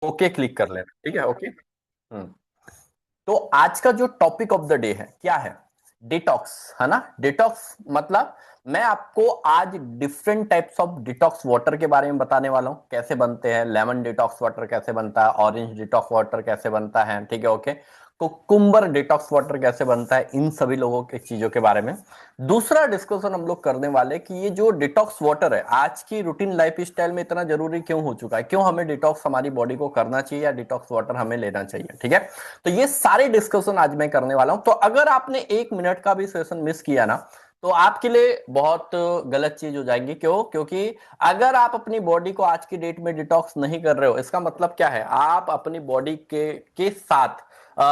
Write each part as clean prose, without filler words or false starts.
Okay click कर लेना, ठीक है, ओके। हम्म। तो आज का जो टॉपिक ऑफ द डे है क्या है? डिटॉक्स, है ना। डिटॉक्स मतलब मैं आपको आज different types of detox water के बारे में बताने वाला हूं, कैसे बनते हैं, लेमन डिटॉक्स वाटर कैसे बनता है, ऑरेंज डिटॉक्स वाटर कैसे बनता है, ठीक है, ओके। कुकुम्बर डिटॉक्स वाटर कैसे बनता है, इन सभी लोगों की चीजों के बारे में दूसरा डिस्कशन हम लोग करने वाले कि ये जो डिटॉक्स वाटर है आज की रूटीन लाइफ स्टाइल में इतना जरूरी क्यों हो चुका है, क्यों हमें डिटॉक्स हमारी बॉडी को करना चाहिए या डिटॉक्स वाटर हमें लेना चाहिए, ठीक है। तो ये सारे डिस्कशन आज मैं करने वाला हूं। तो अगर आपने 1 मिनट का भी सेशन मिस किया ना, तो आपके लिए बहुत गलत चीज हो जाएगी। क्यों? क्योंकि अगर आप अपनी बॉडी को आज की डेट में डिटॉक्स नहीं कर रहे हो, इसका मतलब क्या है, आप अपनी बॉडी के साथ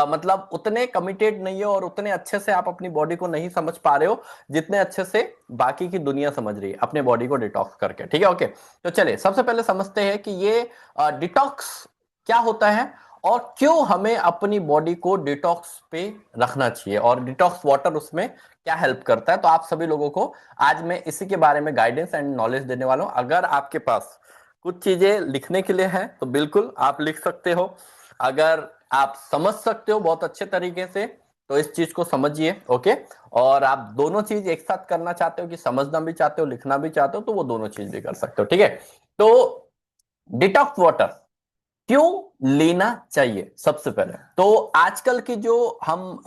मतलब उतने कमिटेड नहीं हो और उतने अच्छे से आप अपनी बॉडी को नहीं समझ पा रहे हो जितने अच्छे से बाकी की दुनिया समझ रही है अपने बॉडी को डिटॉक्स करके, ठीक है, ओके। तो चलिए सबसे पहले समझते हैं कि ये डिटॉक्स क्या होता है और क्यों हमें अपनी बॉडी को डिटॉक्स पे रखना चाहिए और डिटॉक्स वाटर उसमें क्या हेल्प करता है। तो आप सभी लोगों को आज मैं इसी के बारे में गाइडेंस एंड नॉलेज देने वाला हूं। अगर आपके पास कुछ चीजें लिखने के लिए है तो बिल्कुल आप लिख सकते हो। अगर आप समझ सकते हो बहुत अच्छे तरीके से तो इस चीज को समझिए, ओके। और आप दोनों चीज एक साथ करना चाहते हो कि समझना भी चाहते हो लिखना भी चाहते हो तो वो दोनों चीज भी कर सकते हो, ठीक है। तो डिटॉक्स वाटर क्यों लेना चाहिए? सबसे पहले तो आजकल की जो हम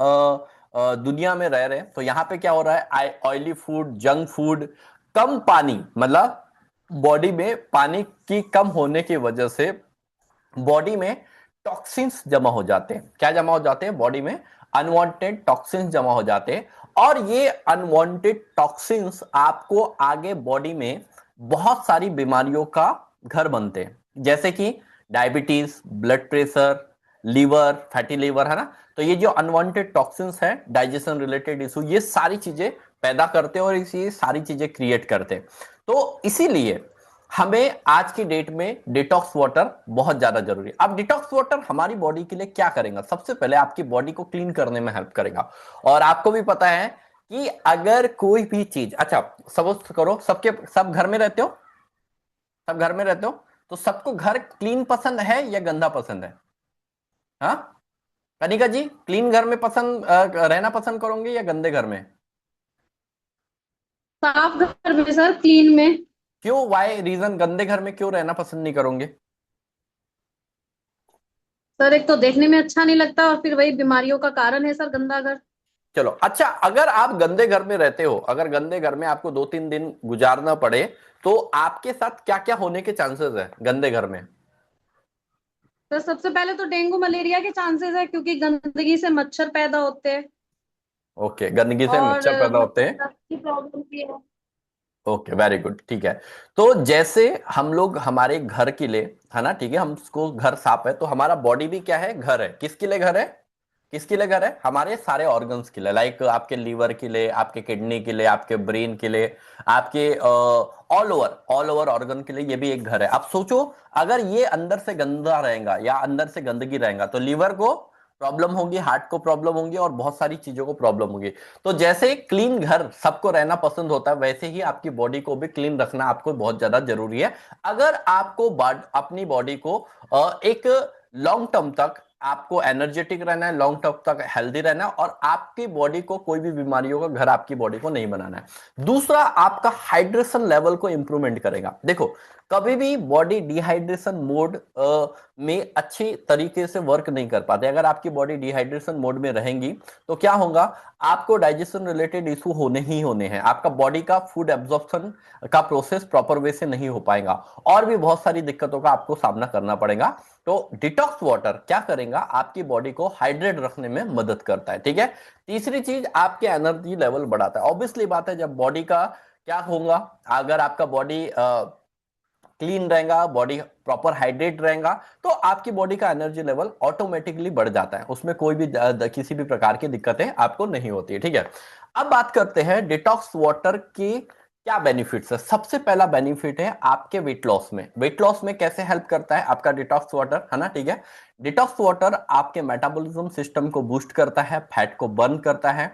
दुनिया में रह रहे हैं तो यहाँ पे क्या हो रहा है, ऑयली फूड, जंक फूड, कम पानी, मतलब बॉडी में पानी की कम होने की वजह से बॉडी में टॉक्सिन्स जमा हो जाते हैं। क्या जमा हो जाते हैं? बॉडी में अनवांटेड टॉक्सिन्स जमा हो जाते हैं और ये अनवांटेड टॉक्सिन्स आपको आगे बॉडी में बहुत सारी बीमारियों का घर बनते हैं, जैसे कि diabetes, blood pressure, liver, fatty liver, है ना। तो ये जो अनवांटेड टॉक्सिन्स है, डाइजेशन रिलेटेड इशू, ये सारी चीजें पैदा करते हैं और इसी सारी चीजें क्रिएट करते हैं। तो इसीलिए हमें आज की डेट में डिटॉक्स वाटर बहुत ज्यादा जरूरी है। अब डिटॉक्स वाटर हमारी बॉडी के लिए क्या करेगा? सबसे पहले आपकी बॉडी को क्लीन करने में हेल्प करेगा। और आपको भी पता है कि अगर कोई भी चीज, अच्छा सपोज करो सबके सब घर में रहते हो, सब घर में रहते हो, तो सबको घर क्लीन पसंद है या गंदा पसंद है? हाँ, कनिका जी, क्लीन घर में पसंद रहना पसंद करोगे या गंदे घर में? साफ घर में सर, क्लीन में। क्यों, वाई रीजन, गंदे घर में क्यों रहना पसंद नहीं करोगे? सर एक तो देखने में अच्छा नहीं लगता और फिर वही बीमारियों का कारण है सर, गंदा घर। चलो अच्छा, अगर आप गंदे घर में रहते हो, अगर गंदे घर में आपको 2-3 दिन गुजारना पड़े तो आपके साथ क्या क्या होने के चांसेस है गंदे घर में? सर सबसे पहले तो डेंगू मलेरिया के चांसेस है, क्योंकि गंदगी से मच्छर पैदा होते हैं। ओके, गंदगी से और मच्छर पैदा होते मतलब हैं। दस्त की प्रॉब्लम भी है। ओके, वेरी गुड, ठीक है। तो जैसे हम लोग हमारे घर के लिए, है ना, ठीक है, हमको घर साफ है तो हमारा बॉडी भी क्या है, घर है। किसके लिए घर है? किसके लिए घर है? हमारे सारे ऑर्गन्स के लिए, लाइक आपके लीवर के लिए, आपके किडनी के लिए, आपके ब्रेन के लिए, आपके ऑल ओवर ऑर्गन के लिए ये भी एक घर है। अब सोचो, अगर ये अंदर से गंदा रहेगा या अंदर से गंदगी रहेगा तो लीवर को प्रॉब्लम होगी, हार्ट को प्रॉब्लम होगी और बहुत सारी चीजों को प्रॉब्लम होगी। तो जैसे क्लीन घर सबको रहना पसंद होता है वैसे ही आपकी बॉडी को भी क्लीन रखना आपको बहुत ज्यादा जरूरी है। अगर आपको अपनी बॉडी को एक लॉन्ग टर्म तक आपको एनर्जेटिक रहना है, लॉन्ग टर्म तक हेल्दी रहना है और आपकी बॉडी को कोई भी बीमारियों का घर आपकी बॉडी को नहीं बनाना है। दूसरा, आपका हाइड्रेशन लेवल को इंप्रूवमेंट करेगा। देखो, कभी भी बॉडी डिहाइड्रेशन मोड में अच्छे तरीके से वर्क नहीं कर पाते। अगर आपकी बॉडी डिहाइड्रेशन मोड में रहेंगी तो क्या होगा, आपको डाइजेशन रिलेटेड इशू होने ही होने हैं, आपका बॉडी का फूड एब्जॉर्प्शन का प्रोसेस प्रॉपर वे से नहीं हो पाएगा और भी बहुत सारी दिक्कतों का आपको सामना करना पड़ेगा। तो डिटॉक्स वाटर क्या करेगा, आपकी बॉडी को हाइड्रेट रखने में मदद करता है, ठीक है। तीसरी चीज, आपके एनर्जी लेवल बढ़ाता है। ऑब्वियसली बात है, जब बॉडी का क्या होगा, अगर आपका बॉडी क्लीन रहेगा, बॉडी प्रॉपर हाइड्रेट रहेगा तो आपकी बॉडी का एनर्जी लेवल ऑटोमेटिकली बढ़ जाता है, उसमें कोई भी किसी भी प्रकार की दिक्कतें आपको नहीं होती है, ठीक है। अब बात करते हैं डिटॉक्स वाटर की क्या बेनिफिट्स है। सबसे पहला बेनिफिट है आपके वेट लॉस में। वेट लॉस में कैसे हेल्प करता है आपका डिटॉक्स वाटर, है ना, ठीक है। डिटॉक्स वाटर आपके मेटाबॉलिज्म सिस्टम को बूस्ट करता है, फैट को बर्न करता है,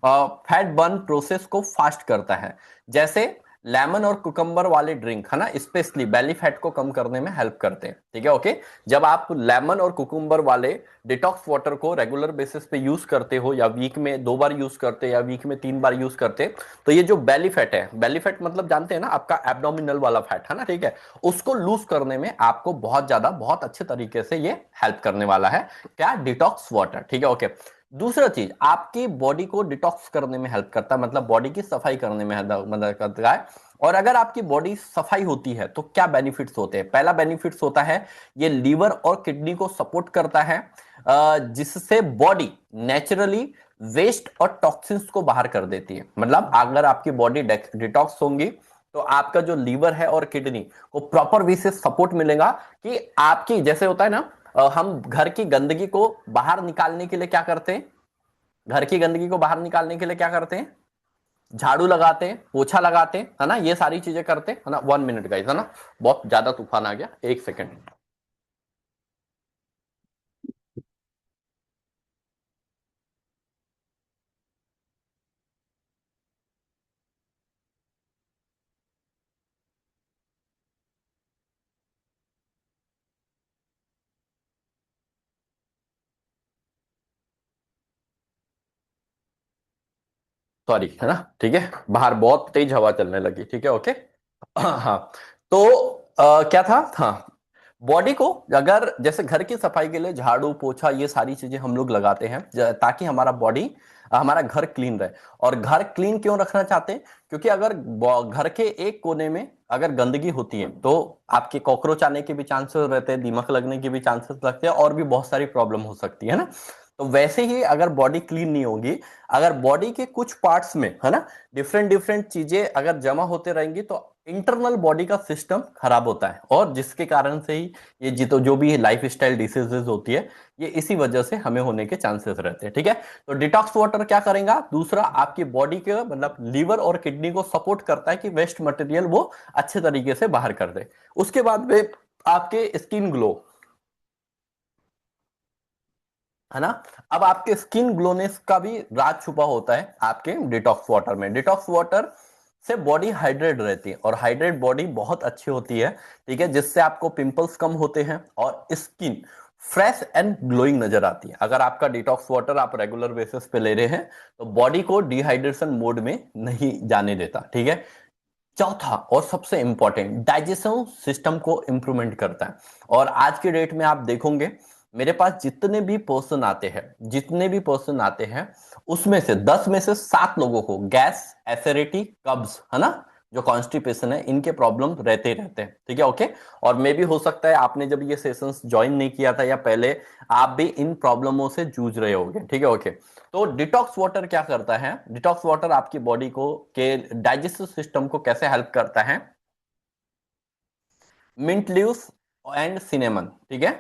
फैट बर्न प्रोसेस को फास्ट करता है। जैसे लेमन और कुकम्बर वाले ड्रिंक है ना, स्पेशली बेली फैट को कम करने में हेल्प करते हैं, ठीक है ओके। जब आप लेमन और कुकुम्बर वाले डिटॉक्स वाटर को रेगुलर बेसिस पे यूज करते हो, या वीक में 2 बार यूज करते, या वीक में 3 बार यूज करते, तो ये जो बेली फैट है, बेली फैट मतलब जानते हैं ना, आपका एब्डोमिनल वाला फैट है ना, ठीक है, उसको लूज करने में आपको बहुत ज्यादा, बहुत अच्छे तरीके से ये हेल्प करने वाला है, क्या, डिटॉक्स वाटर, ठीक है ओके। दूसरा चीज, आपकी बॉडी को डिटॉक्स करने में हेल्प करता है, मतलब बॉडी की सफाई करने में मदद करता है। और अगर आपकी बॉडी सफाई होती है तो क्या बेनिफिट्स होते हैं? पहला बेनिफिट्स होता है, ये लीवर और किडनी को सपोर्ट करता है, जिससे बॉडी नेचुरली वेस्ट और टॉक्सिन्स को बाहर कर देती है। मतलब अगर आपकी बॉडी डिटॉक्स होंगी तो आपका जो लीवर है और किडनी को प्रॉपर वे से सपोर्ट मिलेगा, कि आपकी, जैसे होता है ना, हम घर की गंदगी को बाहर निकालने के लिए क्या करते हैं? घर की गंदगी को बाहर निकालने के लिए क्या करते हैं? झाड़ू लगाते हैं, पोछा लगाते हैं, है ना, ये सारी चीजें करते हैं, है ना। 1 मिनट गाइस, है ना, बहुत ज्यादा तूफान आ गया, 1 सेकेंड। सॉरी, है ना, ठीक है, बाहर बहुत तेज हवा चलने लगी, ठीक है ओके। हाँ, तो क्या था, हाँ, बॉडी को, अगर जैसे घर की सफाई के लिए झाड़ू पोछा ये सारी चीजें हम लोग लगाते हैं, ताकि हमारा बॉडी, हमारा घर क्लीन रहे। और घर क्लीन क्यों रखना चाहते हैं? क्योंकि अगर घर के एक कोने में अगर गंदगी होती है तो आपके कॉकरोच आने के भी चांसेस रहते हैं, दीमक लगने के भी चांसेस लगते हैं, और भी बहुत सारी प्रॉब्लम हो सकती है ना। तो वैसे ही अगर बॉडी क्लीन नहीं होगी, अगर बॉडी के कुछ पार्ट्स में, है ना, डिफरेंट डिफरेंट चीजें अगर जमा होते रहेंगी, तो इंटरनल बॉडी का सिस्टम खराब होता है, और जिसके कारण से ही ये जितो जो भी लाइफ स्टाइल डिसीजेज होती है, ये इसी वजह से हमें होने के चांसेस रहते हैं, ठीक है। तो डिटॉक्स वाटर क्या करेगा? दूसरा, आपकी बॉडी के मतलब लीवर और किडनी को सपोर्ट करता है कि वेस्ट मटेरियल वो अच्छे तरीके से बाहर कर दे। उसके बाद में आपके स्किन ग्लो, है ना। अब आपके स्किन ग्लोनेस का भी राज छुपा होता है आपके डिटॉक्स वाटर में। डिटॉक्स वाटर से बॉडी हाइड्रेट रहती है, और हाइड्रेट बॉडी बहुत अच्छी होती है, ठीक है, जिससे आपको पिंपल्स कम होते हैं और स्किन फ्रेश एंड ग्लोइंग नजर आती है। अगर आपका डिटॉक्स वाटर आप रेगुलर बेसिस पे ले रहे हैं तो बॉडी को डिहाइड्रेशन मोड में नहीं जाने देता, ठीक है। चौथा और सबसे इंपॉर्टेंट, डाइजेशन सिस्टम को इंप्रूवमेंट करता है। और आज के डेट में आप देखोगे, मेरे पास जितने भी पर्सन आते हैं, उसमें से 10 में से 7 लोगों को गैस, एसिडिटी, कब्ज, है ना, जो कॉन्स्टिपेशन है, इनके प्रॉब्लम रहते ही रहते हैं, ठीक है ओके। और मे भी हो सकता है आपने जब ये सेशंस ज्वाइन नहीं किया था या पहले, आप भी इन प्रॉब्लमों से जूझ रहे होंगे, ठीक है ओके। तो डिटॉक्स वाटर क्या करता है? डिटॉक्स वाटर आपकी बॉडी को के डाइजेस्टिव सिस्टम को कैसे हेल्प करता है? मिंट लीव्स एंड सिनेमन, ठीक है।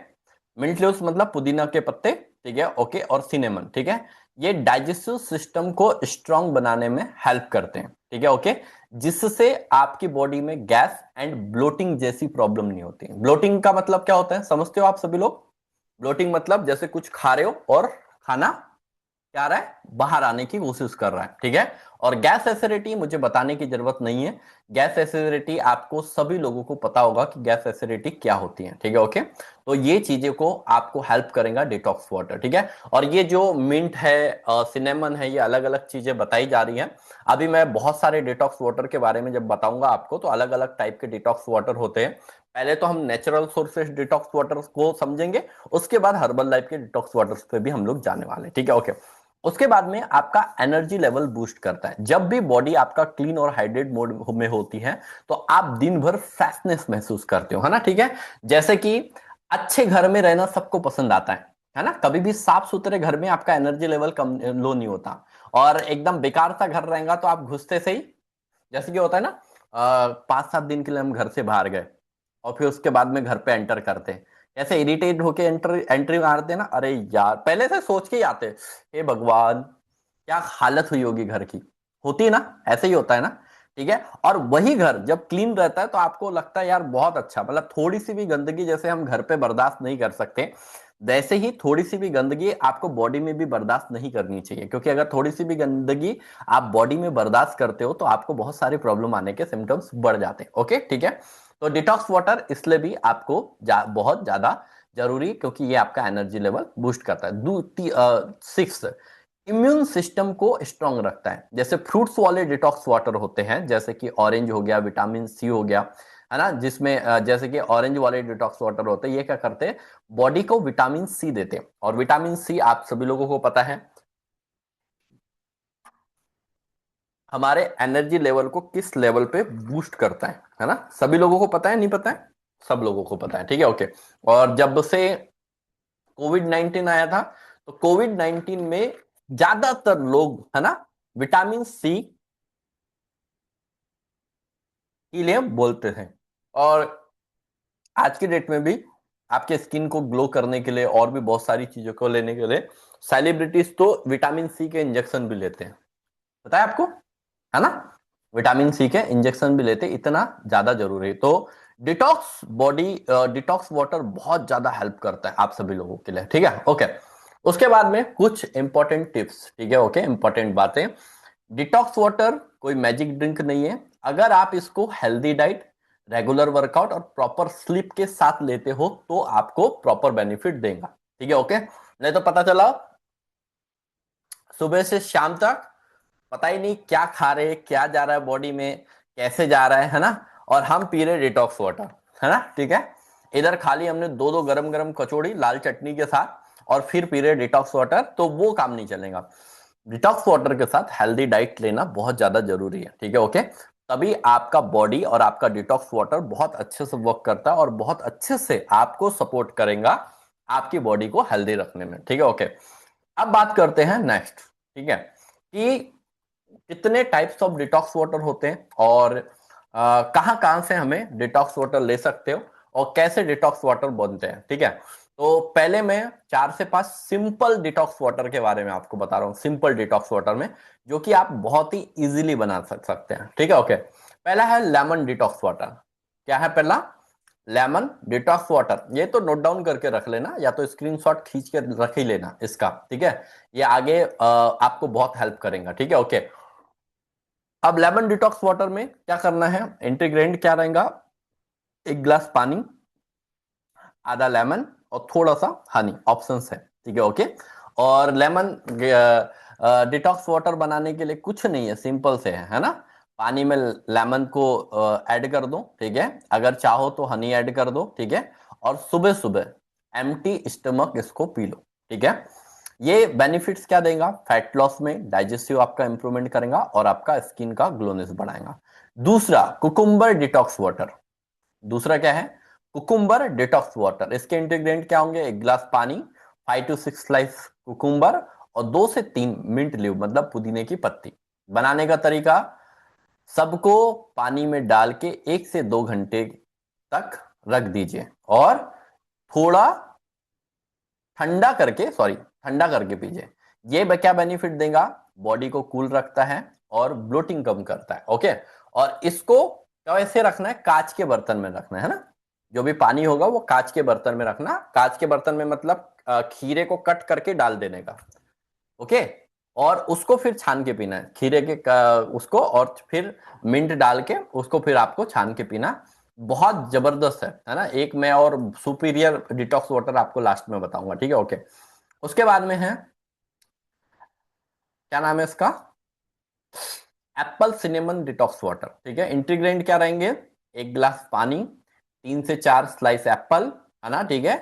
मिंट लीव्स मतलब पुदीना के पत्ते, ठीक है ओके, और सिनेमन, ठीक है, ये डाइजेस्टिव सिस्टम को स्ट्रांग बनाने में हेल्प करते हैं, ठीक है ओके, जिससे आपकी बॉडी में गैस एंड ब्लोटिंग जैसी प्रॉब्लम नहीं होती। ब्लोटिंग का मतलब क्या होता है, समझते हो आप सभी लोग? ब्लोटिंग मतलब जैसे कुछ खा रहे हो और खाना क्या आ रहा है, बाहर आने की कोशिश कर रहा है, ठीक है। और गैस एसिडिटी मुझे बताने की जरूरत नहीं है, गैस एसिडिटी आपको सभी लोगों को पता होगा कि गैस एसिडिटी क्या होती है, ठीक है ओके। तो ये चीजें को आपको हेल्प करेगा डिटॉक्स वाटर, ठीक है। और ये जो मिंट है, सिनेमन है, ये अलग अलग चीजें बताई जा रही हैं। अभी मैं बहुत सारे डिटॉक्स वाटर के बारे में जब बताऊंगा आपको, तो अलग अलग टाइप के डिटॉक्स वाटर होते हैं। पहले तो हम नेचुरल सोर्सेज डिटॉक्स वाटर को समझेंगे, उसके बाद हर्बल लाइफ के डिटॉक्स वाटर पे भी हम लोग जाने वाले हैं, ठीक है ओके। उसके बाद में आपका एनर्जी लेवल बूस्ट करता है। जब भी बॉडी आपका क्लीन और हाइड्रेट मोड में होती है, तो आप दिन भर फ्रेशनेस महसूस करते हो, है ना, ठीक है। जैसे कि अच्छे घर में रहना सबको पसंद आता है ना। कभी भी साफ सुथरे घर में आपका एनर्जी लेवल कम लो नहीं होता। और एकदम बेकार सा घर रहेगा तो आप घुसते से ही, जैसे कि होता है ना, 5-7 दिन के लिए हम घर से बाहर गए और फिर उसके बाद में घर पे एंटर करते हैं, ऐसे इरिटेट होके एंट्री मारते हैं ना, अरे यार, पहले से सोच के ही आते, हे भगवान, क्या हालत हुई होगी घर की, होती है ना, ऐसे ही होता है ना, ठीक है। और वही घर जब क्लीन रहता है तो आपको लगता है यार बहुत अच्छा, मतलब थोड़ी सी भी गंदगी जैसे हम घर पे बर्दाश्त नहीं कर सकते, वैसे ही थोड़ी सी भी गंदगी आपको बॉडी में भी बर्दाश्त नहीं करनी चाहिए, क्योंकि अगर थोड़ी सी भी गंदगी आप बॉडी में बर्दाश्त करते हो तो आपको बहुत सारी प्रॉब्लम आने के सिम्टम्स बढ़ जाते हैं। ओके, ठीक है। तो डिटॉक्स वाटर इसलिए भी आपको बहुत ज्यादा जरूरी, क्योंकि ये आपका एनर्जी लेवल बूस्ट करता है। सिक्स, इम्यून सिस्टम को स्ट्रांग रखता है। जैसे फ्रूट्स वाले डिटॉक्स वाटर होते हैं, जैसे कि ऑरेंज हो गया, विटामिन सी हो गया, है ना, जिसमें जैसे कि ऑरेंज वाले डिटॉक्स वाटर होते हैं, ये क्या करते हैं, बॉडी को विटामिन सी देते हैं। और विटामिन सी आप सभी लोगों को पता है हमारे एनर्जी लेवल को किस लेवल पे बूस्ट करता है ना, सभी लोगों को पता है, नहीं पता है? सब लोगों को पता है, ठीक है, ओके। और जब से कोविड 19 आया था, तो कोविड 19 में ज्यादातर लोग, है ना, विटामिन सी के लिए बोलते हैं। और आज की डेट में भी आपके स्किन को ग्लो करने के लिए और भी बहुत सारी चीजों को लेने के लिए सेलिब्रिटीज तो विटामिन सी के इंजेक्शन भी लेते हैं, पता है आपको, है ना, विटामिन सी के इंजेक्शन भी लेते, इतना ज्यादा जरूरी है। तो डिटॉक्स बॉडी, डिटॉक्स वाटर बहुत ज्यादा हेल्प करता है आप सभी लोगों के लिए, ठीक है, ओके। उसके बाद में कुछ इंपॉर्टेंट टिप्स, ठीक है, ओके, इंपॉर्टेंट बातें। डिटॉक्स वाटर कोई मैजिक ड्रिंक नहीं है। अगर आप इसको हेल्दी डाइट, रेगुलर वर्कआउट और प्रॉपर स्लीप के साथ लेते हो तो आपको प्रॉपर बेनिफिट देगा, ठीक है, ओके। नहीं तो पता चला सुबह से शाम तक पता ही नहीं क्या खा रहे, क्या जा रहा है बॉडी में, कैसे जा रहा है ना, और हम पी रहे डिटॉक्स वाटर, है ना, ठीक है। इधर खाली हमने दो दो गरम गरम कचौड़ी लाल चटनी के साथ और फिर पी रहे डिटॉक्स वाटर, तो वो काम नहीं चलेगा। डिटॉक्स वाटर के साथ हेल्दी डाइट लेना बहुत ज्यादा जरूरी है, ठीक है, ओके। तभी आपका बॉडी और आपका डिटॉक्स वाटर बहुत अच्छे से वर्क करता है और बहुत अच्छे से आपको सपोर्ट करेगा आपकी बॉडी को हेल्दी रखने में, ठीक है, ओके। अब बात करते हैं नेक्स्ट, ठीक है, कि कितने टाइप्स ऑफ डिटॉक्स वाटर होते हैं और कहाँ कहाँ से हमें डिटॉक्स वाटर ले सकते हो और कैसे डिटॉक्स वाटर बनते हैं, ठीक है। तो पहले मैं 4 से 5 सिंपल डिटॉक्स वाटर के बारे में आपको बता रहा हूँ, सिंपल डिटॉक्स वाटर में, जो कि आप बहुत ही इजीली बना सकते हैं, ठीक है, ओके। पहला है लेमन डिटॉक्स वाटर। क्या है पहला? Lemon detox water. ये तो नोट डाउन करके रख लेना, या तो स्क्रीनशॉट खींच के रख ही लेना इसका, ठीक है। ये आगे आपको बहुत हेल्प करेगा, ठीक है, ओके। अब लेमन डिटॉक्स वाटर में क्या करना है, इंटीग्रेंट क्या रहेगा, 1 गिलास पानी, आधा लेमन और थोड़ा सा हनी, ऑप्शंस है, ठीक है, ओके। और लेमन डिटॉक्स वाटर बनाने के लिए कुछ नहीं है, सिंपल से है ना। पानी में लेमन को ऐड कर दो, ठीक है, अगर चाहो तो हनी ऐड कर दो, ठीक है। और सुबह सुबह एम्प्टी स्टमक इसको पी लो, ठीक है। ये बेनिफिट्स क्या देगा, फैट लॉस में, डाइजेस्टिव आपका इंप्रूवमेंट करेगा और आपका स्किन का ग्लोनेस बढ़ाएगा। दूसरा कुकुम्बर डिटॉक्स वाटर। दूसरा क्या है, कुकुम्बर डिटॉक्स वाटर। इसके इंग्रेडिएंट क्या होंगे, 1 गिलास पानी, 5 to 6 स्लाइस कुकुम्बर और 2 से 3 मिंट लीव, मतलब पुदीने की पत्ती। बनाने का तरीका, सबको पानी में डाल के 1 से 2 घंटे तक रख दीजिए और थोड़ा ठंडा करके, सॉरी, ठंडा करके पीजिए। ये क्या बेनिफिट देगा, बॉडी को कूल रखता है और ब्लोटिंग कम करता है, ओके। और इसको कैसे रखना है, कांच के बर्तन में रखना है ना, जो भी पानी होगा वो कांच के बर्तन में रखना। कांच के बर्तन में मतलब खीरे को कट करके डाल देने का, ओके। और उसको फिर छान के पीना है, खीरे के उसको, और फिर मिंट डाल के उसको फिर आपको छान के पीना। बहुत जबरदस्त है ना। एक मैं और सुपीरियर डिटॉक्स वाटर आपको लास्ट में बताऊंगा, ठीक है, ओके। उसके बाद में है, क्या नाम है इसका, एप्पल सिनेमन डिटॉक्स वाटर, ठीक है। इंटीग्रेंट क्या रहेंगे, 1 गिलास पानी, 3 से 4 स्लाइस एप्पल, है ना, ठीक है,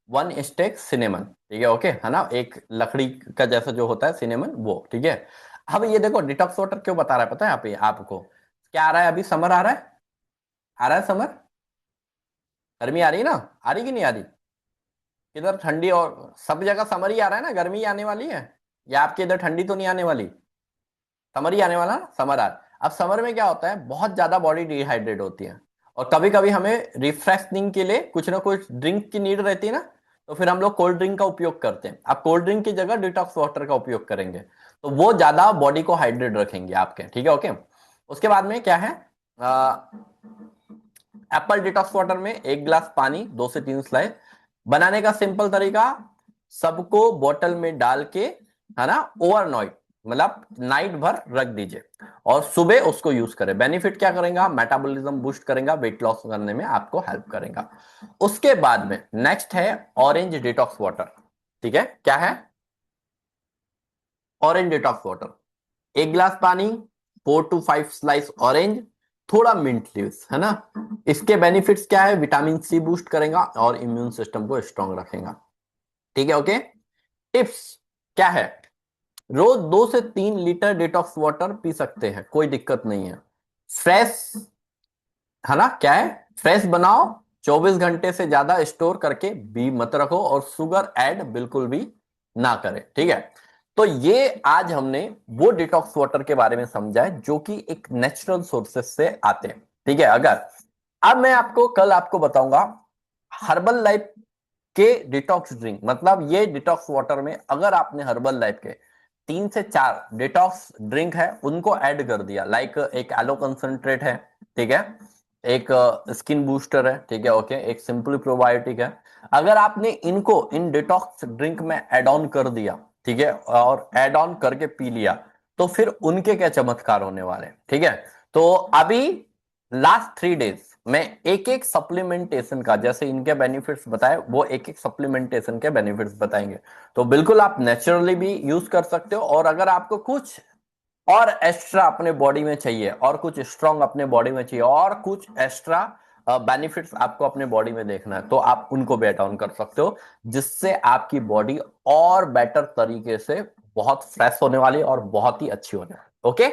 1 स्टेक सिनेमन, ठीक है, ओके, है ना, एक लकड़ी का जैसा जो होता है सिनेमन, वो, ठीक है। अब ये देखो डिटॉक्स वाटर क्यों बता रहा है, पता है आप आपको क्या आ रहा है, अभी समर आ रहा है, आ रहा है समर, गर्मी आ रही है ना, आ रही कि नहीं आ रही, इधर ठंडी, और सब जगह समर ही आ रहा है ना, गर्मी आने वाली है, या आपके इधर ठंडी तो नहीं आने वाली, समर ही आने वाला ना, समर आ। अब समर में क्या होता है, बहुत ज्यादा बॉडी डिहाइड्रेट होती है और कभी कभी हमें रिफ्रेशनिंग के लिए कुछ ना कुछ ड्रिंक की नीड रहती है ना, तो फिर हम लोग कोल्ड ड्रिंक का उपयोग करते हैं। आप कोल्ड ड्रिंक की जगह डिटॉक्स वाटर का उपयोग करेंगे तो वो ज्यादा बॉडी को हाइड्रेट रखेंगे आपके, ठीक है, ओके। उसके बाद में क्या है, एप्पल डिटॉक्स वाटर में 1 गिलास पानी, 2 से 3 स्लाइस, बनाने का सिंपल तरीका, सबको बोतल में डाल के, है ना, ओवरनाइट मतलब नाइट भर रख दीजिए और सुबह उसको यूज करें। बेनिफिट क्या करेगा, मेटाबॉलिज्म बूस्ट करेगा, वेट लॉस करने में आपको हेल्प करेगा। उसके बाद में नेक्स्ट है ऑरेंज डिटॉक्स वाटर। ठीक है, क्या है, ऑरेंज डिटॉक्स वाटर। 1 गिलास पानी, 4 to 5 स्लाइस ऑरेंज, थोड़ा मिंट लीव्स, है ना। इसके बेनिफिट्स क्या है, विटामिन सी बूस्ट करेगा और इम्यून सिस्टम को स्ट्रांग रखेगा। ठीक है, ओके। टिप्स क्या है, रोज 2 से 3 लीटर डिटॉक्स वाटर पी सकते हैं, कोई दिक्कत नहीं है। फ्रेश, है ना, क्या है, फ्रेश बनाओ, 24 घंटे से ज्यादा स्टोर करके भी मत रखो और शुगर ऐड बिल्कुल भी ना करें। ठीक है, तो ये आज हमने वो डिटॉक्स वाटर के बारे में समझा है जो कि एक नेचुरल सोर्सेस से आते हैं। ठीक है, अगर अब मैं आपको कल आपको बताऊंगा हर्बल लाइफ के डिटॉक्स ड्रिंक, मतलब ये डिटॉक्स वाटर में अगर आपने हर्बल लाइफ के 3 से 4 डिटॉक्स ड्रिंक है उनको ऐड कर दिया, लाइक एक एलो कंसंट्रेट है, ठीक है, एक स्किन बूस्टर है, ठीक है, ओके, एक सिंपली प्रोबायोटिक है, अगर आपने इनको इन डिटॉक्स ड्रिंक में ऐड ऑन कर दिया, ठीक है, और ऐड ऑन करके पी लिया, तो फिर उनके क्या चमत्कार होने वाले हैं। ठीक है, तो अभी लास्ट 3 डेज में एक एक सप्लीमेंटेशन का, जैसे इनके बेनिफिट्स बताए वो एक एक सप्लीमेंटेशन के बेनिफिट्स बताएंगे, तो बिल्कुल आप नेचुरली भी यूज कर सकते हो। और अगर आपको कुछ और एक्स्ट्रा अपने बॉडी में चाहिए और कुछ स्ट्रांग अपने बॉडी में चाहिए और कुछ एक्स्ट्रा बेनिफिट्स आपको अपने बॉडी में देखना है, तो आप उनको बेट ऑन कर सकते हो, जिससे आपकी बॉडी और बेटर तरीके से बहुत फ्रेश होने वाली है और बहुत ही अच्छी होने वाली। ओके,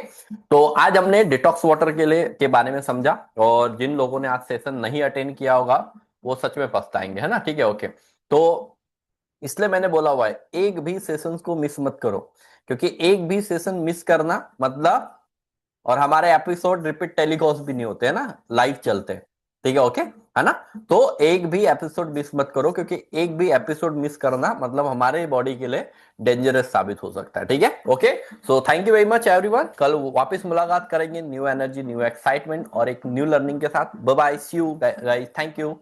तो आज हमने डिटॉक्स वाटर के लिए के बारे में समझा, और जिन लोगों ने आज सेशन नहीं अटेंड किया होगा वो सच में पछताएंगे, है ना। ठीक है, ओके, तो इसलिए मैंने बोला हुआ है एक भी सेशन को मिस मत करो, क्योंकि एक भी सेशन मिस करना मतलब, और हमारे एपिसोड रिपीट टेलीकास्ट भी नहीं होते हैं ना, लाइव चलते हैं। ठीक है, ओके, है ना। तो एक भी एपिसोड मिस मत करो, क्योंकि एक भी एपिसोड मिस करना मतलब हमारे बॉडी के लिए डेंजरस साबित हो सकता है। ठीक है, okay, so thank you very much everyone. कल वापस मुलाकात करेंगे न्यू एनर्जी, न्यू एक्साइटमेंट और एक न्यू लर्निंग के साथ। Bye bye, see you guys, thank you.